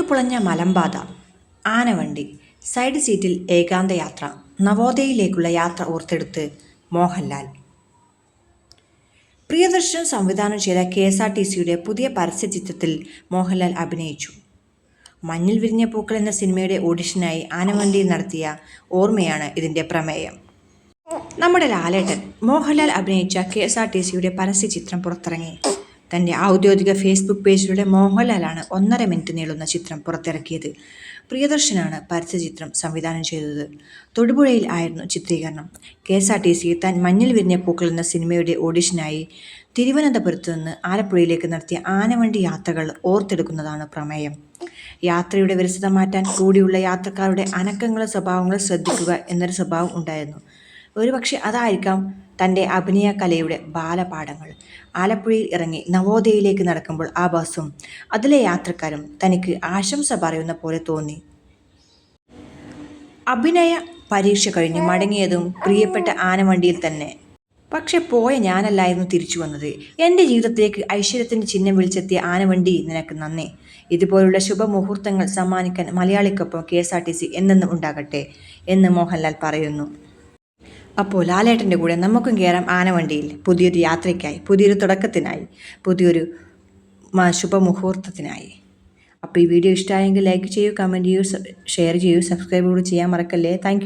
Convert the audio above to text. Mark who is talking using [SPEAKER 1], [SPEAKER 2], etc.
[SPEAKER 1] ആറ്റുപുളഞ്ഞ മലമ്പാത, ആനവണ്ടി, side സീറ്റിൽ ഏകാന്ത യാത്ര, നവോദയയിലേക്കുള്ള യാത്ര ഓർത്തെടുത്ത് മോഹൻലാൽ. പ്രിയദർശൻ സംവിധാനം ചെയ്ത KSRTCയുടെ പുതിയ പരസ്യചിത്രത്തിൽ മോഹൻലാൽ അഭിനയിച്ചു. മഞ്ഞിൽ വിരിഞ്ഞ പൂക്കൾ എന്ന സിനിമയുടെ ഓഡിഷനായി ആനവണ്ടിയിൽ നടത്തിയ ഓർമ്മയാണ് ഇതിൻ്റെ പ്രമേയം. നമ്മുടെ ലാലേട്ടൻ മോഹൻലാൽ അഭിനയിച്ച KSRTCയുടെ പരസ്യചിത്രം പുറത്തിറങ്ങി. തൻ്റെ ഔദ്യോഗിക ഫേസ്ബുക്ക് പേജിലൂടെ മോഹൻലാലാണ് 1.5 മിനിറ്റ് നീളുന്ന ചിത്രം പുറത്തിറക്കിയത്. പ്രിയദർശനാണ് പരസ്യചിത്രം സംവിധാനം ചെയ്തത്. തൊടുപുഴയിൽ ആയിരുന്നു ചിത്രീകരണം. KSRTC താൻ മഞ്ഞിൽ വിരിഞ്ഞ പൂക്കൾ എന്ന സിനിമയുടെ ഓഡിഷനായി തിരുവനന്തപുരത്ത് നിന്ന് ആലപ്പുഴയിലേക്ക് നടത്തിയ ആനവണ്ടി യാത്രകൾ ഓർത്തെടുക്കുന്നതാണ് പ്രമേയം. യാത്രയുടെ വിരസത മാറ്റാൻ കൂടിയുള്ള യാത്രക്കാരുടെ അനക്കങ്ങളും സ്വഭാവങ്ങളും ശ്രദ്ധിക്കുക എന്നൊരു സ്വഭാവം ഉണ്ടായിരുന്നു. ഒരുപക്ഷെ അതായിരിക്കാം തൻ്റെ അഭിനയ കലയുടെ ബാലപാഠങ്ങൾ. ആലപ്പുഴയിൽ ഇറങ്ങി നവോദയയിലേക്ക് നടക്കുമ്പോൾ ആ ബസ്സും അതിലെ യാത്രക്കാരും തനിക്ക് ആശംസ പറയുന്ന പോലെ തോന്നി. അഭിനയ പരീക്ഷ കഴിഞ്ഞ് മടങ്ങിയതും പ്രിയപ്പെട്ട ആനവണ്ടിയിൽ തന്നെ. പക്ഷെ പോയ ഞാനല്ലായിരുന്നു തിരിച്ചു വന്നത്. എൻ്റെ ജീവിതത്തിലേക്ക് ഐശ്വര്യത്തിൻ്റെ ചിഹ്നം വിളിച്ചെത്തിയ ആനവണ്ടി, നിനക്ക് നന്ദി. ഇതുപോലുള്ള ശുഭമുഹൂർത്തങ്ങൾ സമ്മാനിക്കാൻ മലയാളിക്കൊപ്പം KSRTC എന്നെന്നും ഉണ്ടാകട്ടെ എന്ന് മോഹൻലാൽ പറയുന്നു. അപ്പോൾ ലാലേട്ടൻ്റെ കൂടെ നമുക്കും കയറാം ആനവണ്ടിയിൽ, പുതിയൊരു യാത്രയ്ക്കായി, പുതിയൊരു തുടക്കത്തിനായി, പുതിയൊരു ശുഭമുഹൂർത്തത്തിനായി. അപ്പോൾ ഈ വീഡിയോ ഇഷ്ടമായെങ്കിൽ ലൈക്ക് ചെയ്യൂ, കമൻറ്റ് ചെയ്യൂ, ഷെയർ ചെയ്യൂ, സബ്സ്ക്രൈബ് കൂടി ചെയ്യാൻ മറക്കല്ലേ. താങ്ക്